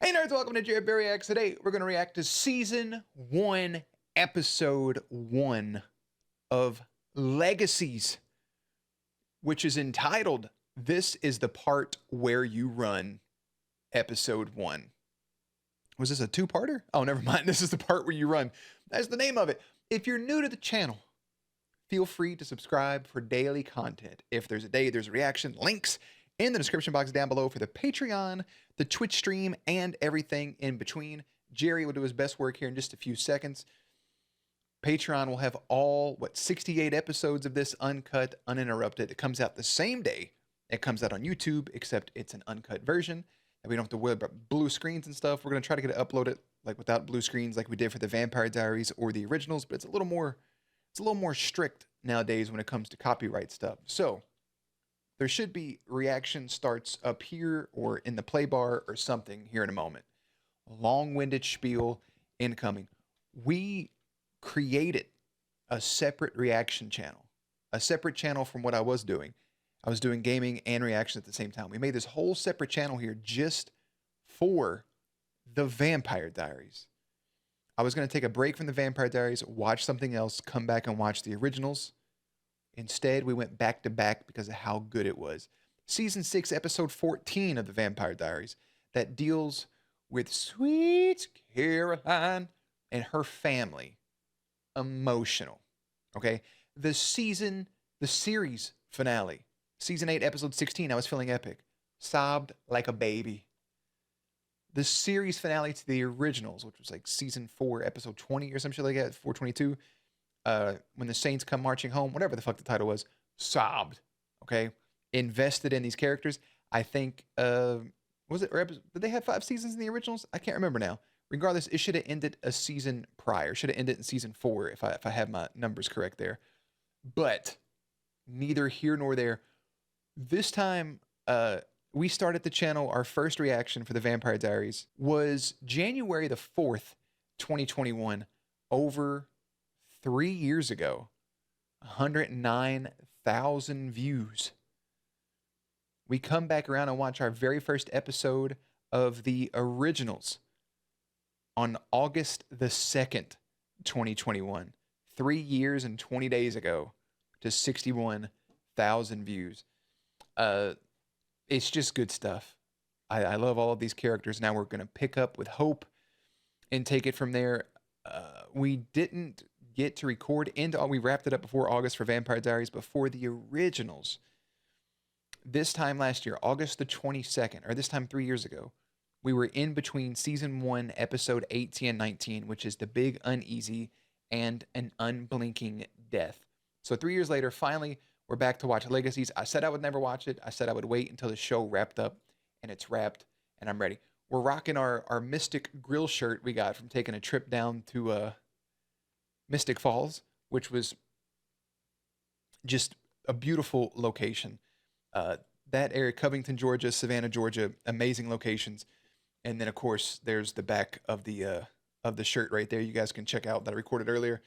Hey nerds, welcome to Jared Reacts. Today we're going to react to Season 1, Episode 1 of Legacies, which is entitled, This is the Part Where You Run, Episode 1. Was this a two-parter? Oh, never mind. This is the part where you run. That's the name of it. If you're new to the channel, feel free to subscribe for daily content. If there's a day, there's a reaction. Links in the description box down below for the Patreon, the Twitch stream, and everything in between. Jerry will do his best work here in just a few seconds. Patreon will have all, 68 episodes of this uncut, uninterrupted. It comes out the same day it comes out on YouTube, except it's an uncut version. And we don't have to worry about blue screens and stuff. We're going to try to get it uploaded like without blue screens like we did for the Vampire Diaries or the originals, but it's a little more strict nowadays when it comes to copyright stuff. So there should be reaction starts up here or in the play bar or something here in a moment. Long-winded spiel incoming. We created a separate reaction channel, a separate channel from what I was doing. I was doing gaming and reaction at the same time. We made this whole separate channel here just for the Vampire Diaries. I was going to take a break from the Vampire Diaries, watch something else, come back and watch the originals. Instead, we went back to back because of how good it was. Season 6, Episode 14 of the Vampire Diaries that deals with sweet Caroline and her family. Emotional. Okay? The series finale. Season 8, Episode 16, I was feeling epic. Sobbed like a baby. The series finale to the originals, which was like Season 4, Episode 20 or some shit like that, 422, when the Saints come marching home, whatever the fuck the title was, sobbed. Okay? Invested in these characters. I think, was it, did they have 5 seasons in the originals? I can't remember now. Regardless, it should have ended a season prior. Should have ended in Season 4 if I have my numbers correct there. But neither here nor there. This time, we started the channel. Our first reaction for the Vampire Diaries was January the 4th, 2021, over 3 years ago. 109,000 views. We come back around and watch our very first episode of the originals on August the 2nd, 2021. 3 years and 20 days ago to 61,000 views. It's just good stuff. I love all of these characters. Now we're going to pick up with Hope and take it from there. We didn't get to record we wrapped it up before August for Vampire Diaries, before the originals. This time last year, August the 22nd, or this time 3 years ago, we were in between Season 1, Episode 18 and 19, which is The Big Uneasy and An Unblinking Death. So 3 years later, finally, we're back to watch Legacies. I said I would never watch it. I said I would wait until the show wrapped up, and it's wrapped, and I'm ready. We're rocking our Mystic Grill shirt we got from taking a trip down to Mystic Falls, which was just a beautiful location. That area, Covington, Georgia, Savannah, Georgia, amazing locations. And then, of course, there's the back of the shirt right there. You guys can check out that I recorded earlier.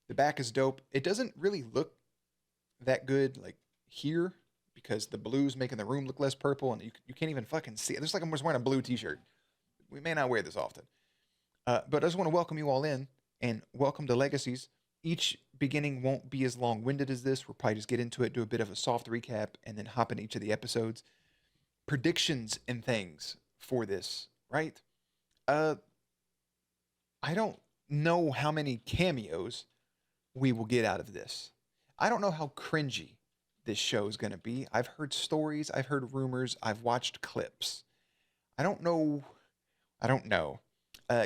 The back is dope. It doesn't really look that good like here because the blue's making the room look less purple, and you can't even fucking see it. It's like I'm just wearing a blue t-shirt. We may not wear this often. But I just want to welcome you all in and welcome to Legacies. Each beginning won't be as long-winded as this. We'll probably just get into it, do a bit of a soft recap, and then hop into each of the episodes. Predictions and things for this, right? I don't know how many cameos we will get out of this. I don't know how cringy this show is going to be. I've heard stories, I've heard rumors, I've watched clips. I don't know.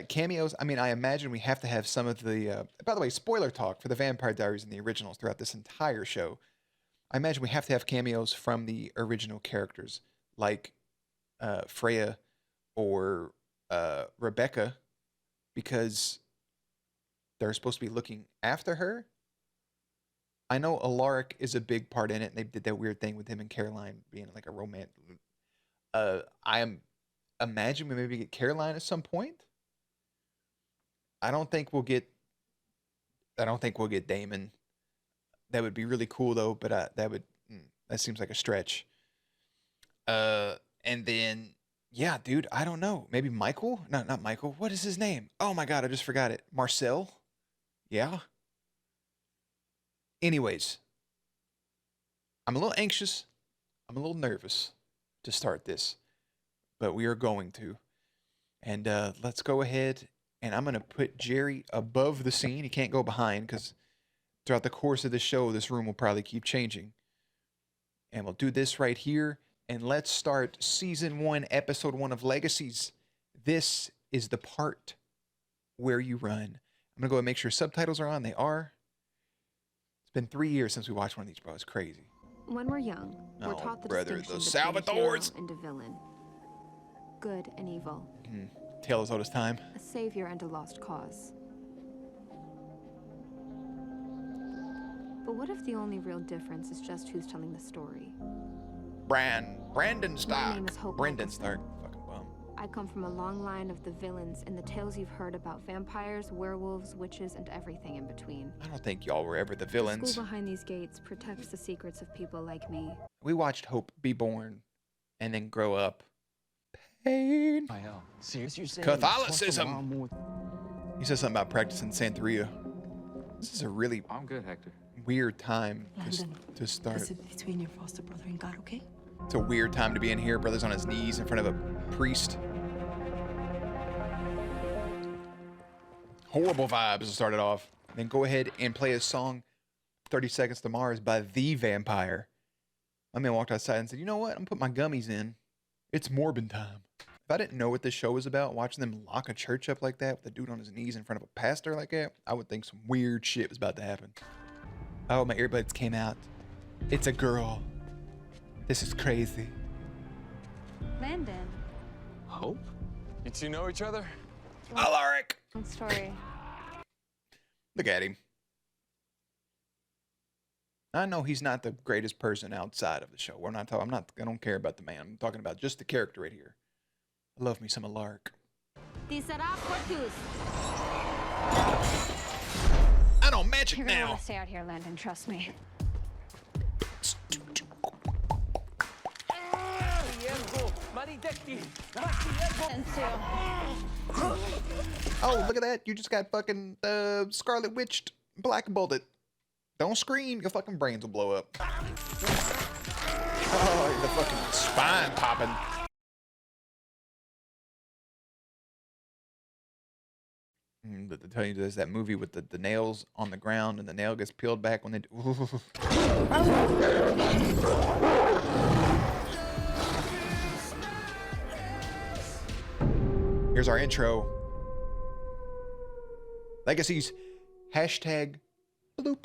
Cameos, I mean, I imagine we have to have some of the... by the way, spoiler talk for the Vampire Diaries and the originals throughout this entire show. I imagine we have to have cameos from the original characters, like Freya or Rebecca, because they're supposed to be looking after her. I know Alaric is a big part in it, and they did that weird thing with him and Caroline being like a romance. Imagine we maybe get Caroline at some point. I don't think we'll get Damon. That would be really cool though, but that seems like a stretch. And then Yeah, dude, I don't know. Maybe Michael? No, not Michael. What is his name? Oh my God, I just forgot it. Marcel? Yeah. Anyways, I'm a little anxious. I'm a little nervous to start this, but we are going to. And let's go ahead and I'm going to put Jerry above the scene. He can't go behind because throughout the course of the show, this room will probably keep changing. And we'll do this right here. And let's start season 1, episode 1 of Legacies. This is the part where you run. I'm going to go and make sure subtitles are on. They are. It's been 3 years since we watched one of these, bro. It's crazy. When we're young, we're taught the distinction between hero and a villain, good and evil, Tale as old as time. a savior and a lost cause. But what if the only real difference is just who's telling the story? Brandon Stark. My name is Hope Brendan Nicholson. Stark. Fucking bum. I come from a long line of the villains in the tales you've heard about vampires, werewolves, witches, and everything in between. I don't think y'all were ever the The villains. school behind these gates protects the secrets of people like me. We watched Hope be born and then grow up. Pain. Catholicism. He said something about practicing Santeria. This is a really I'm good, Hector. weird time Landon, to start. this is between your foster brother and God, okay? It's a weird time to be in here. Brother's on his knees in front of a priest. Horrible vibes to start it off. Then go ahead and play a song, 30 Seconds to Mars by The Vampire. My man walked outside and said, you know what? I'm putting my gummies in. It's Morbin time. If I didn't know what this show was about, watching them lock a church up like that with a dude on his knees in front of a pastor like that, I would think some weird shit was about to happen. Oh, my earbuds came out. It's a girl. This is crazy. Landon. Hope? You two know each other? Alaric! Long story. Look at him. I know he's not the greatest person outside of the show. I don't care about the man. I'm talking about just the character right here. I love me some Alaric. I don't magic You're gonna now. want to stay out here, Landon. Trust me. And Sue. Oh, look at that. You just got fucking Scarlet Witched Black Bolted. Don't scream. Your fucking brains will blow up. Oh, the fucking spine popping. But to tell you, there's that movie with the nails on the ground and the nail gets peeled back when they do. Here's our intro. Legacies. Hashtag bloop.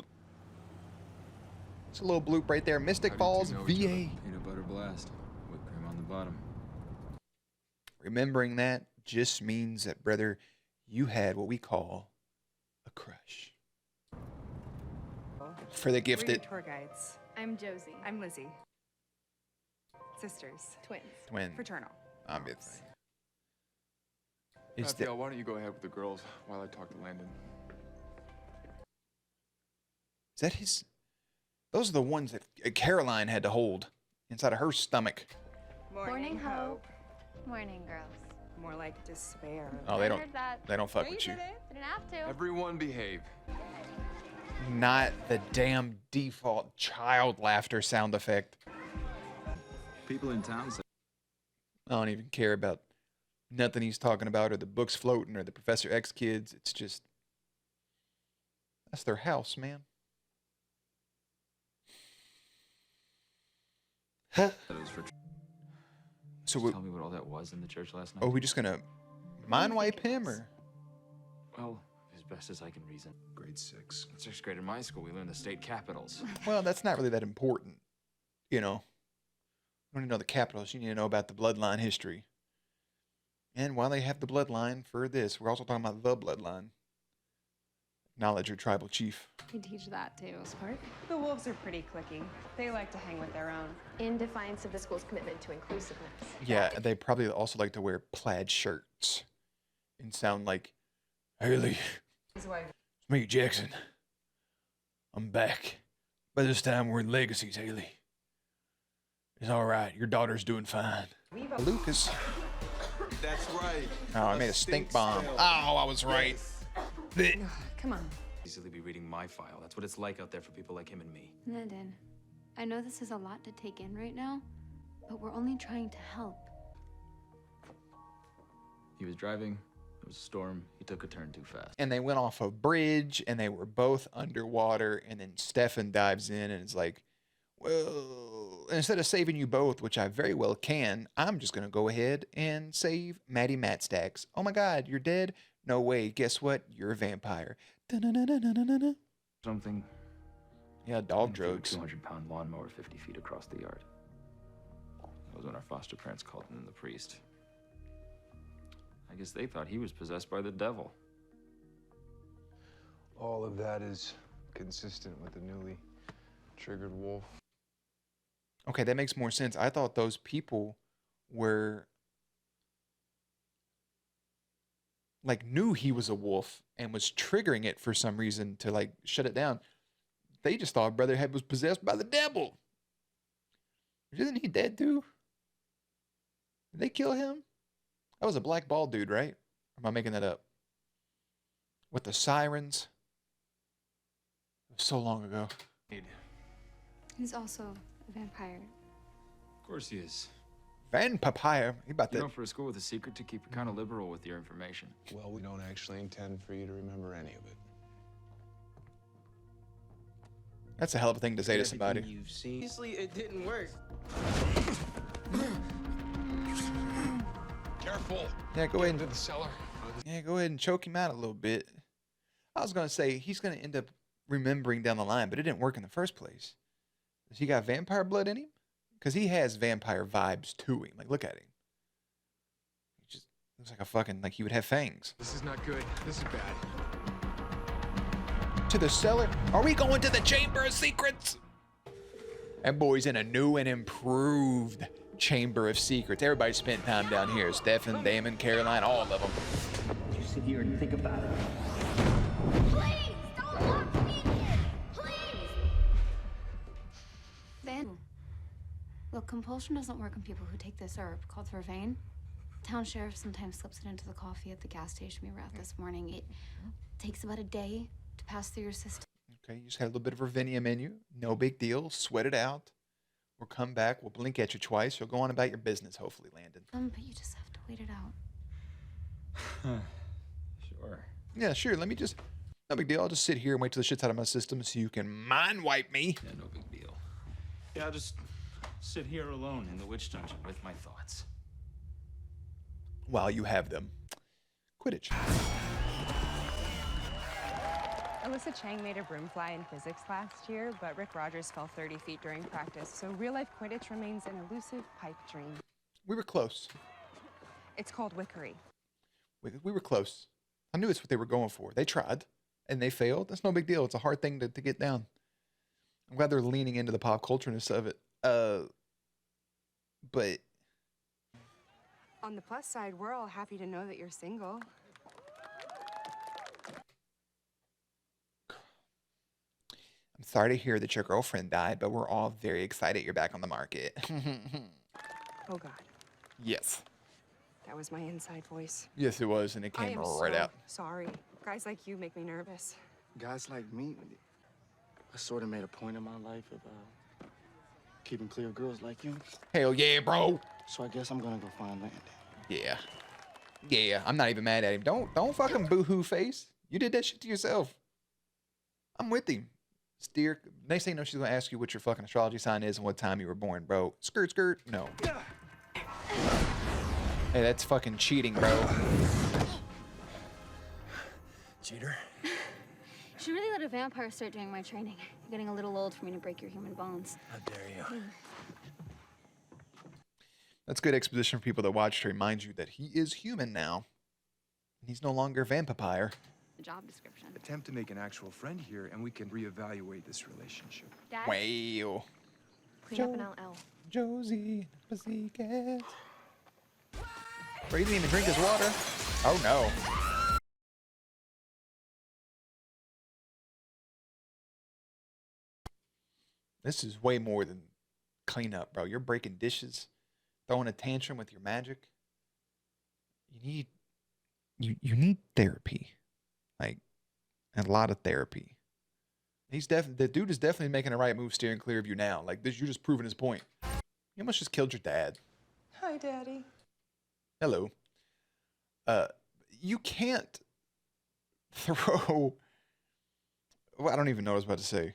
It's a little bloop right there. Mystic Falls, VA. Peanut butter blast. Whipped cream on the bottom. Remembering that just means that, brother, you had what we call a crush. For the We're your gifted. tour guides. I'm Josie. I'm Lizzie. Sisters. Twins. Twin. Fraternal. Obviously. Is Raphael, why don't you go ahead with the girls while I talk to Landon? that his? Those are the ones that Caroline had to hold inside of her stomach. Morning, Hope. Morning, girls. More like despair. Oh, they I don't. heard that. They don't fuck No, with you. Didn't have to. Everyone behave. Not the damn default child laughter sound effect. People in town say I don't even care about nothing he's talking about or the books floating or the Professor X kids. It's just, that's their house, man. that it was for. So, Just tell me what all that was in the church last night. are we just gonna mind wipe him or? Well, as best as I can reason. Grade 6. In 6th grade in my school, we learned the state capitals. Well, that's not really that important. You know, you don't need to know the capitals. You need to know about the bloodline history. And while they have the bloodline for this, we're also talking about the bloodline. Acknowledge your tribal chief. We teach that too. Smart. The wolves are pretty cliquey. They like to hang with their own. In defiance of the school's commitment to inclusiveness. Yeah, they probably also like to wear plaid shirts and sound like, Haley, His wife. it's me, Jackson. I'm back. By this time, we're in Legacies, Haley. It's all right. Your daughter's doing fine. Lucas. That's right. Oh, I made a stink bomb. Oh, I was right. Blech. Come on. Easily be reading my file. That's what it's like out there for people like him and me. Landon, I know this is a lot to take in right now, but we're only trying to help. He was driving. There was a storm. He took a turn too fast. And they went off a bridge and they were both underwater. And then Stefan dives in and is like, well, instead of saving you both, which I very well can, I'm just going to go ahead and save Maddie Matstacks. Oh my God, you're dead? No way. Guess what? You're a vampire. Da-na-na-na-na-na-na. Something. Yeah, dog drugs. 200-pound lawnmower 50 feet across the yard. That was when our foster parents called in the priest. I guess they thought he was possessed by the devil. All of that is consistent with the newly triggered wolf. Okay, that makes more sense. I thought those people were like knew he was a wolf and was triggering it for some reason to like shut it down. They just thought Brotherhead was possessed by the devil. Isn't he dead too? Did they kill him? That was a black bald dude, right? Or am I making that up? With the sirens? It was so long ago. He's also a vampire. Of course he is. Vampire. He about You that. know, for a school with a secret, to keep it kind of liberal with your information. Well, we don't actually intend for you to remember any of it. That's a hell of a thing to say to somebody. You've seen. Obviously, it didn't work. Careful. Yeah, go ahead Into and the cellar. go ahead and choke him out a little bit. I was gonna say he's gonna end up remembering down the line, but it didn't work in the first place. Has he got vampire blood in him? Because he has vampire vibes to him. Like, look at him. He just looks like a fucking, like he would have fangs. This is not good. This is bad. To the cellar? Are we going to the Chamber of Secrets? That boy's in a new and improved Chamber of Secrets. Everybody spent time down here. Stefan, Damon, Caroline, all of them. You sit here and think about it. Please, don't lock me in here! Please! Van. Look, compulsion doesn't work on people who take this herb called vervain. Town sheriff sometimes slips it into the coffee at the gas station we were at this morning. It takes about a day to pass through your system. Okay, you just had a little bit of Ravinia in you. No big deal. Sweat it out. We'll come back. We'll blink at you twice. You'll go on about your business, hopefully, Landon. But you just have to wait it out. Sure. Yeah, sure. Let me just... No big deal. I'll just sit here and wait till the shit's out of my system so you can mind wipe me. Yeah, no big deal. Yeah, I'll just sit here alone in the witch dungeon with my thoughts. While you have them. Quidditch. Alyssa Chang made a broom fly in physics last year, but Rick Rogers fell 30 feet during practice, so real-life Quidditch remains an elusive pipe dream. We were close. It's called wickery. We were close. I knew it's what they were going for. They tried, and they failed. That's no big deal. It's a hard thing to get down. I'm glad they're leaning into the pop cultureness of it. But... On the plus side, we're all happy to know that you're single. I'm sorry to hear that your girlfriend died, but we're all very excited you're back on the market. Oh, God. Yes. That was my inside voice. Yes, it was, and it I came am right so out. sorry. Guys like you make me nervous. Guys like me, I sort of made a point in my life of keeping clear of girls like you. Hell yeah, bro. So I guess I'm gonna go find Landon. Yeah. Yeah, I'm not even mad at him. Don't fucking boo-hoo face. You did that shit to yourself. I'm with him. Steer. Next thing you know, she's gonna ask you what your fucking astrology sign is and what time you were born, bro. Skirt, skirt. No. Hey, that's fucking cheating, bro. Cheater. You should really let a vampire start doing my training. You're getting a little old for me to break your human bones. How dare you? That's good exposition for people that watch to remind you that he is human now. He's no longer a vampire. The job description. Attempt to make an actual friend here, and we can reevaluate this relationship. Dad, Wow. clean up an LL. Josie, pussycat. Bro, he didn't even drink his water. Oh no. This is way more than cleanup, bro. You're breaking dishes, throwing a tantrum with your magic. you need therapy, like a lot of therapy. The dude is definitely making the right move, steering clear of you now. Like this, you're just proving his point. You almost just killed your dad. Hi, Daddy. Hello. You can't throw. Well, I don't even know what I was about to say.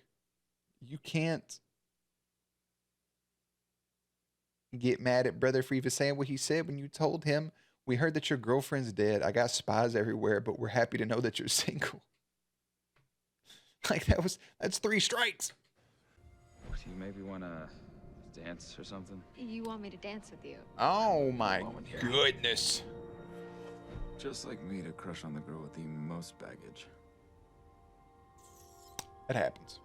You can't get mad at brother for even saying what he said when you told him, "We heard that your girlfriend's dead. I got spies everywhere, but we're happy to know that you're single." Like that's 3 strikes. Do you maybe want to dance or something? You want me to dance with you? Oh my goodness. Just like me to crush on the girl with the most baggage. It happens.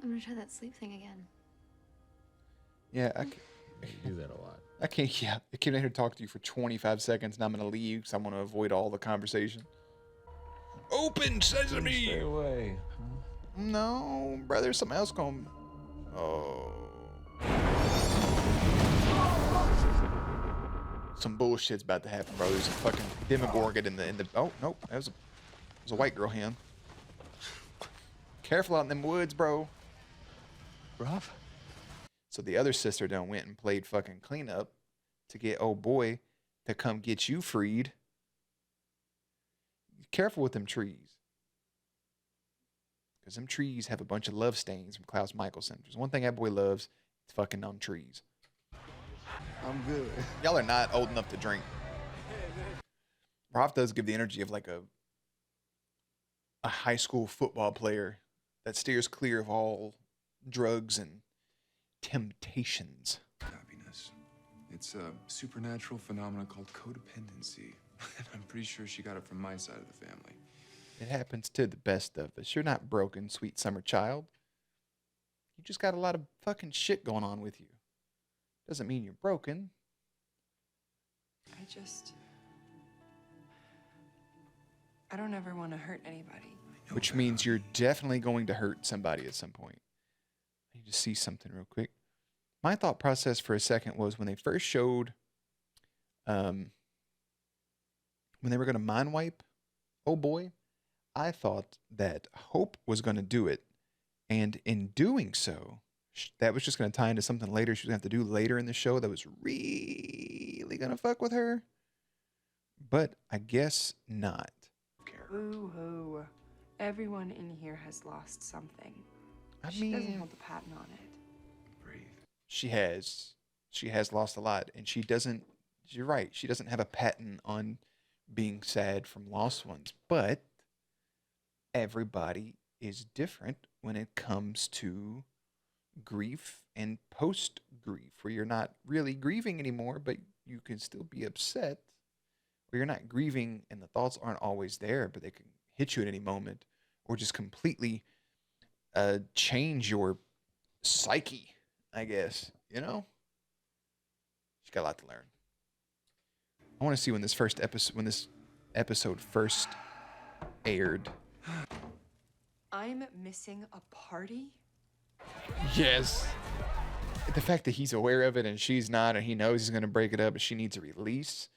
I'm gonna try that sleep thing again. Yeah, You do that a lot. I can't. Yeah, I came in here to talk to you for 25 seconds, and I'm gonna leave because I want to avoid all the conversation. Open sesame. Stay away. No, brother, something else going. Oh. Some bullshit's about to happen, bro. There's a fucking demogorgon in the. Oh nope, that was a white girl hand. Careful out in them woods, bro. Rough? So the other sister done went and played fucking cleanup to get old boy to come get you freed. Careful with them trees. Because them trees have a bunch of love stains from Klaus Michelson. There's one thing that boy loves, it's fucking on trees. I'm good. Y'all are not old enough to drink. Rolf does give the energy of like a high school football player that steers clear of all drugs and temptations. Happiness. It's a supernatural phenomenon called codependency. I'm pretty sure she got it from my side of the family. It happens to the best of us. You're not broken, sweet summer child. You just got a lot of fucking shit going on with you. Doesn't mean you're broken. I don't ever want to hurt anybody. Which means you're definitely going to hurt somebody at some point. I need to see something real quick. My thought process for a second was when they first showed, when they were going to mind wipe, oh boy, I thought that Hope was going to do it. And in doing so, that was just going to tie into something later she was going to have to do later in the show that was really going to fuck with her. But I guess not. Boo-hoo. Everyone in here has lost something. She doesn't hold the patent on it. Breathe. She has lost a lot, and she doesn't. You're right. She doesn't have a patent on being sad from lost ones, but everybody is different when it comes to grief and post grief, where you're not really grieving anymore, but you can still be upset, or you're not grieving and the thoughts aren't always there, but they can hit you at any moment, or just completely change your psyche, I guess, you know? She's got a lot to learn. I want to see when this episode first aired. I'm missing a party? Yes. The fact that he's aware of it and she's not, and he knows he's going to break it up, but she needs a release.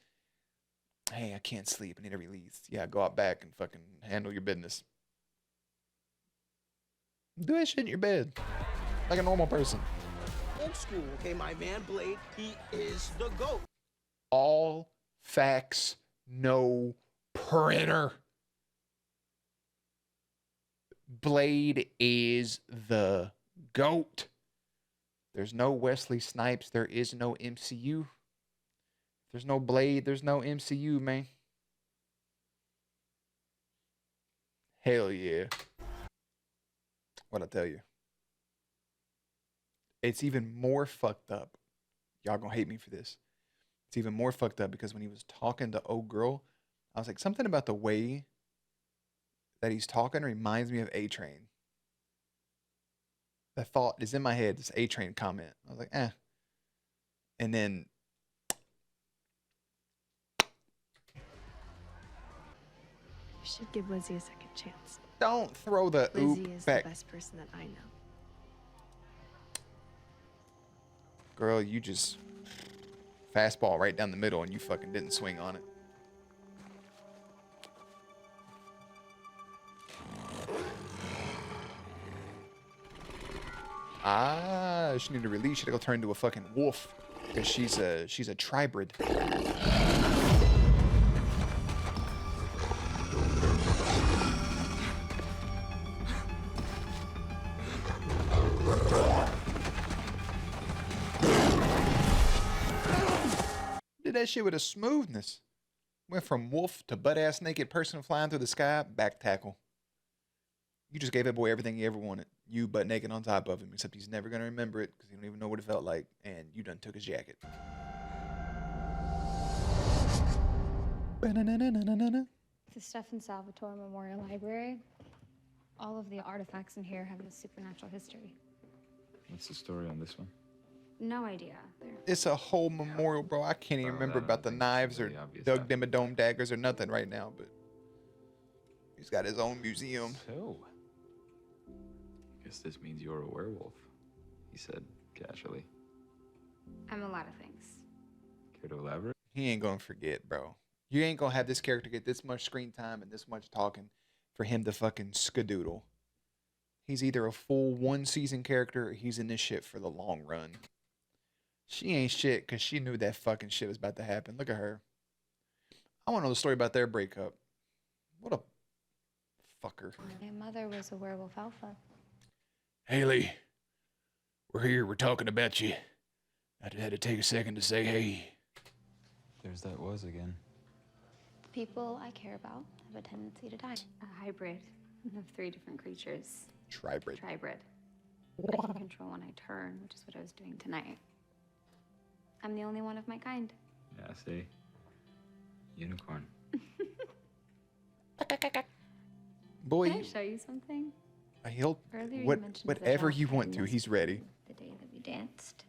Hey, I can't sleep. I need a release. Yeah, go out back and fucking handle your business. Do that shit in your bed. Like a normal person. Old school, okay? My man Blade, he is the GOAT. All facts, no printer. Blade is the GOAT. There's no Wesley Snipes. There is no MCU. There's no Blade. There's no MCU, man. Hell yeah. What'd I tell you? It's even more fucked up. Y'all gonna hate me for this. It's even more fucked up because when he was talking to old girl, I was like, something about the way that he's talking reminds me of A-Train. The thought is in my head, this A-Train comment. I was like, eh. And then You should give Lizzie a second chance. don't throw the Lizzie oop is back. the best person that I know. Girl, you just Fastball right down the middle, and you fucking didn't swing on it. Ah, she need to release. She gotta go turn into a fucking wolf because she's a tribrid. Did that shit with a smoothness. Went from wolf to butt-ass naked person flying through the sky, back tackle. You just gave that boy everything he ever wanted. You butt naked on top of him, except he's never going to remember it because he don't even know what it felt like, and you done took his jacket. The stuff in Salvatore Memorial Library, all of the artifacts in here have a supernatural history. What's the story on this one? No idea. It's a whole memorial, bro. I can't even remember about the knives or Doug Dimmadome daggers or nothing right now, but he's got his own museum. So, guess this means you're a werewolf, he said casually. I'm a lot of things. Care to elaborate? He ain't gonna forget, bro. You ain't gonna have this character get this much screen time and this much talking for him to fucking skadoodle. He's either a full one-season character or he's in this shit for the long run. She ain't shit because she knew that fucking shit was about to happen. Look at her. I want to know the story about their breakup. What a fucker. My mother was a werewolf alpha. Haley, we're here. We're talking about you. I just had to take a second to say hey. There's that was again. People I care about have a tendency to die. A hybrid of 3 different creatures. Tribrid. Tribrid. I can control when I turn, which is what I was doing tonight. I'm the only one of my kind. Yeah, see? Unicorn. Boy, Can I show you something? he'll Earlier what you mentioned whatever the you dog want to. fighting He's ready. The day that we danced.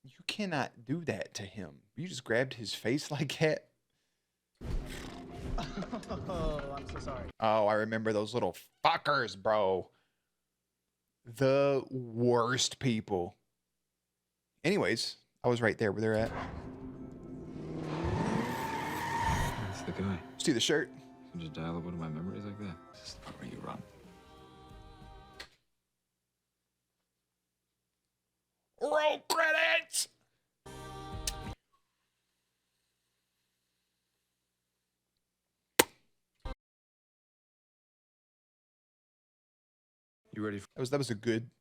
You cannot do that to him. You just grabbed his face like that. Oh, I'm so sorry. Oh, I remember those little fuckers, bro. The worst people. Anyways, I was right there where they're at. That's the guy. See the shirt? You just dial up one of my memories like that. This is the part where you run. Roll credits! You ready for That was a good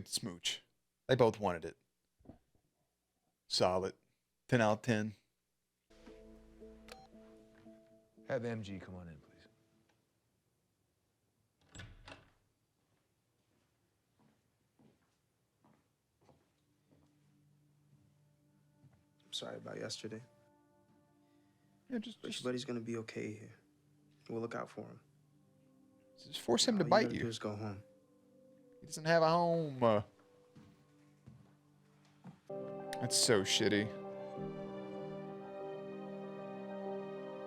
smooch. They both wanted it. Solid. 10 out of 10. Have MG come on in, please. I'm sorry about yesterday. Yeah, just Buddy's gonna be okay here. We'll look out for him. force him to All you bite gotta you. do is go home. He doesn't have a home. That's so shitty.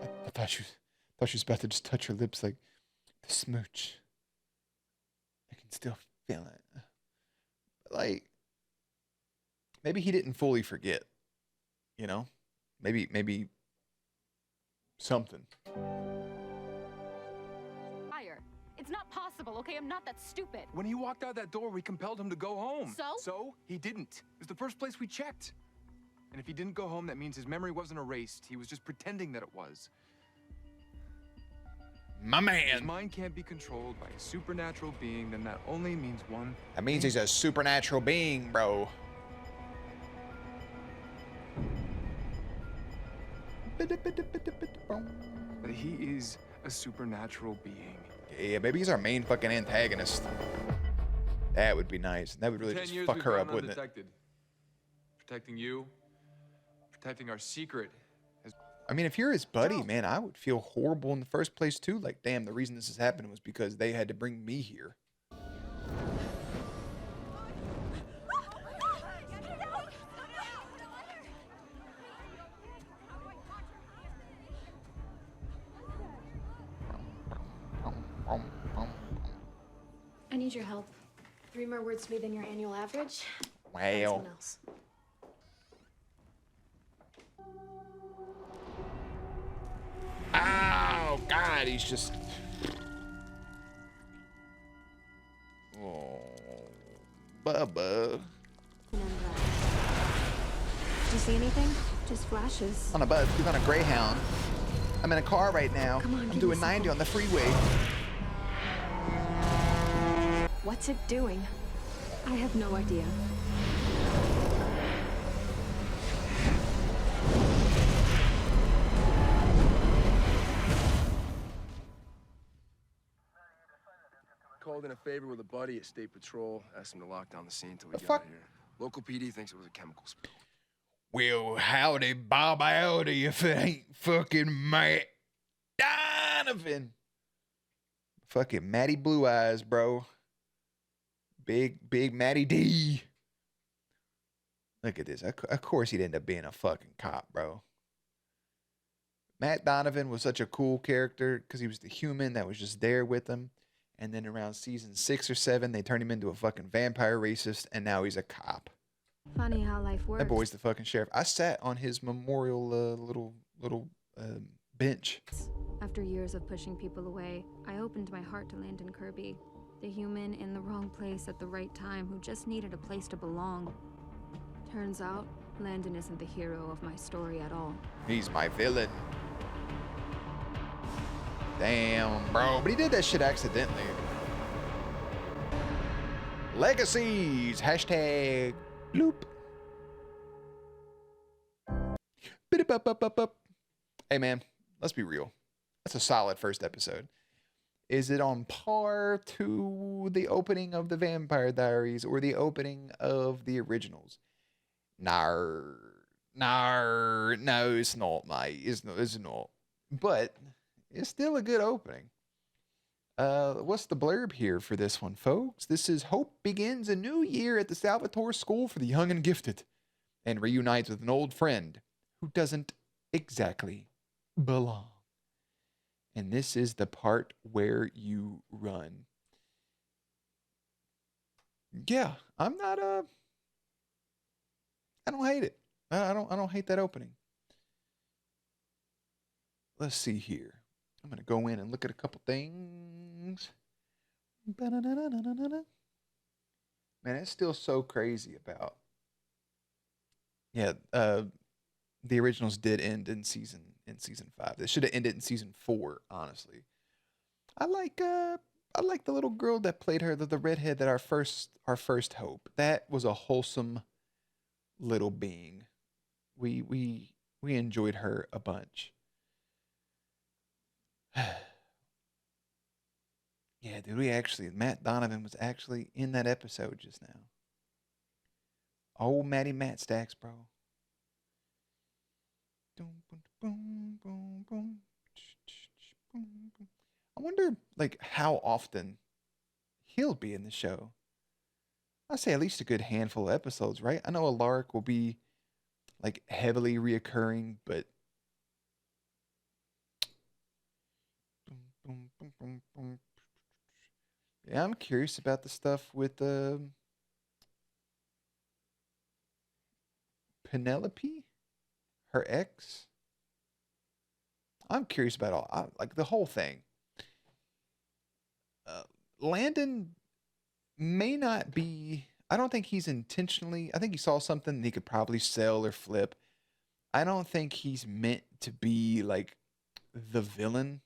I thought she was about to just touch her lips like the smooch. I can still feel it. But like, maybe he didn't fully forget. You know, maybe something. Fire. It's not possible, okay? I'm not that stupid. When he walked out that door, we compelled him to go home. So? So? He didn't. It was the first place we checked. And if he didn't go home, that means his memory wasn't erased. He was just pretending that it was. My man. His mind can't be controlled by a supernatural being, then that only means one. That means he's a supernatural being, bro. That he is a supernatural being. Yeah, maybe he's our main fucking antagonist. That would be nice. That would really 10 just years fuck we've her gone up, wouldn't it? undetected. Protecting you, protecting our secret. I mean, if you're his buddy, man, I would feel horrible in the first place too. Like, damn, the reason this is happening was because they had to bring me here. I need need your help. 3 more words to me than your annual average. Find Wow. someone else. Oh, God, he's just... Oh, Bubba. Did you see anything? Just flashes. On a bus, he's on a Greyhound. I'm in a car right now. Come on, I'm give doing me a 90 on the freeway. What's it doing? I have no idea. Called in a favor with a buddy at State Patrol. Asked him to lock down the scene until we The got fuck? here. Local PD thinks it was a chemical spill. Well, howdy, Bob, howdy, if it ain't fucking Matt Donovan. Fucking Matty Blue Eyes, bro. Big Matty D. Look at this. Of course he'd end up being a fucking cop, bro. Matt Donovan was such a cool character because he was the human that was just there with them. And then around season 6 or 7, they turned him into a fucking vampire racist, and now he's a cop. Funny how life works. That boy's the fucking sheriff. I sat on his memorial little bench. After years of pushing people away, I opened my heart to Landon Kirby, the human in the wrong place at the right time who just needed a place to belong. Turns out, Landon isn't the hero of my story at all. He's my villain. Damn, bro. But he did that shit accidentally. Legacies. Hashtag loop. Bidda-bup-bup-bup-bup. Hey, man. Let's be real. That's a solid first episode. Is it on par to the opening of the Vampire Diaries or the opening of the originals? No, it's not, mate. It's not. But it's still a good opening. What's the blurb here for this one, folks? This is Hope begins a new year at the Salvatore School for the Young and Gifted and reunites with an old friend who doesn't exactly belong. And this is the part where you run. Yeah, I'm not I don't hate it. I don't hate that opening. Let's see here. I'm gonna go in and look at a couple things. Man, it's still so crazy about. Yeah, the originals did end in season 5. They should have ended in season 4, honestly. I like the little girl that played her, the redhead that our first Hope. That was a wholesome little being. We enjoyed her a bunch. Yeah, dude, Matt Donovan was actually in that episode just now. Old Matty Matt Stacks, bro. I wonder, like, how often he'll be in the show. I'd say at least a good handful of episodes, right? I know Alaric will be, like, heavily reoccurring, but yeah, I'm curious about the stuff with Penelope, her ex. I'm curious about like the whole thing. Landon may not be. I don't think he's intentionally. I think he saw something that he could probably sell or flip. I don't think he's meant to be like the villain.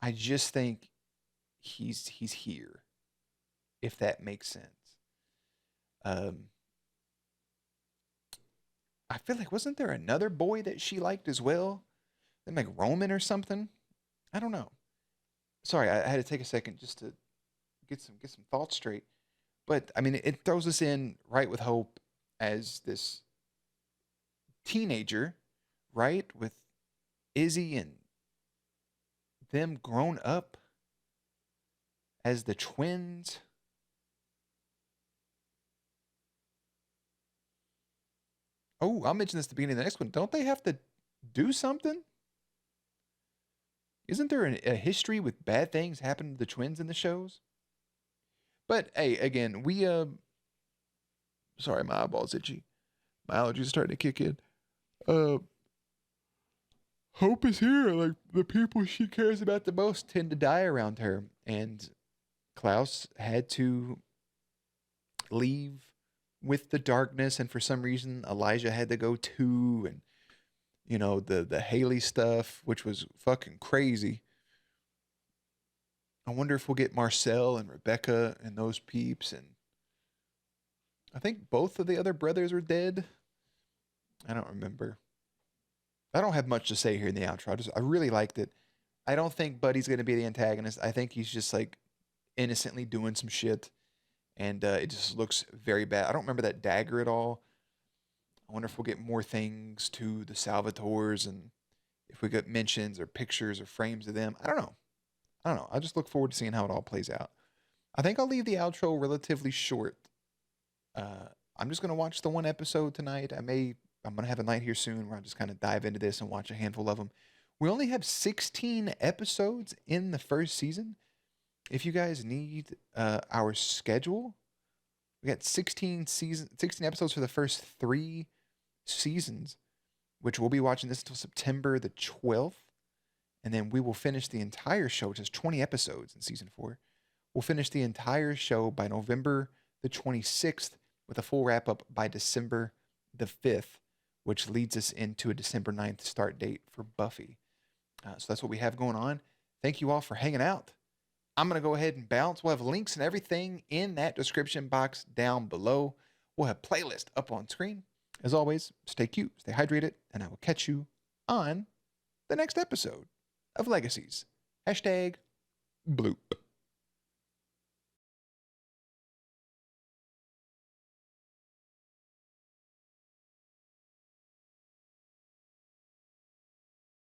I just think he's here, if that makes sense. I feel like wasn't there another boy that she liked as well? Then like Roman or something? I don't know. Sorry, I had to take a second just to get some thoughts straight. But I mean, it throws us in right with Hope as this teenager, right? With Izzy and them grown up as the twins. Oh, I'll mention this at the beginning of the next one. Don't they have to do something? Isn't there a history with bad things happening to the twins in the shows? But hey, again, we sorry, my eyeball's itchy. My allergies starting to kick in. Uh, Hope is here. Like the people she cares about the most tend to die around her, and Klaus had to leave with the darkness, and for some reason Elijah had to go too, and the Haley stuff, which was fucking crazy. I wonder if we'll get Marcel and Rebecca and those peeps, and I think both of the other brothers are dead. I don't remember. I don't have much to say here in the outro. I really liked it. I don't think Buddy's going to be the antagonist. I think he's just like innocently doing some shit, and it just looks very bad. I don't remember that dagger at all. I wonder if we'll get more things to the Salvatores, and if we get mentions or pictures or frames of them. I don't know. I just look forward to seeing how it all plays out. I think I'll leave the outro relatively short. I'm just gonna watch the one episode tonight. I'm gonna have a night here soon where I just kind of dive into this and watch a handful of them. We only have 16 episodes in the first season. If you guys need our schedule, we got 16 episodes for the first 3 seasons, which we'll be watching this until September the 12th. And then we will finish the entire show, which is 20 episodes in season 4. We'll finish the entire show by November the 26th with a full wrap up by December the 5th, which leads us into a December 9th start date for Buffy. So that's what we have going on. Thank you all for hanging out. I'm going to go ahead and bounce. We'll have links and everything in that description box down below. We'll have playlist up on screen. As always, stay cute, stay hydrated, and I will catch you on the next episode of Legacies. #bloop.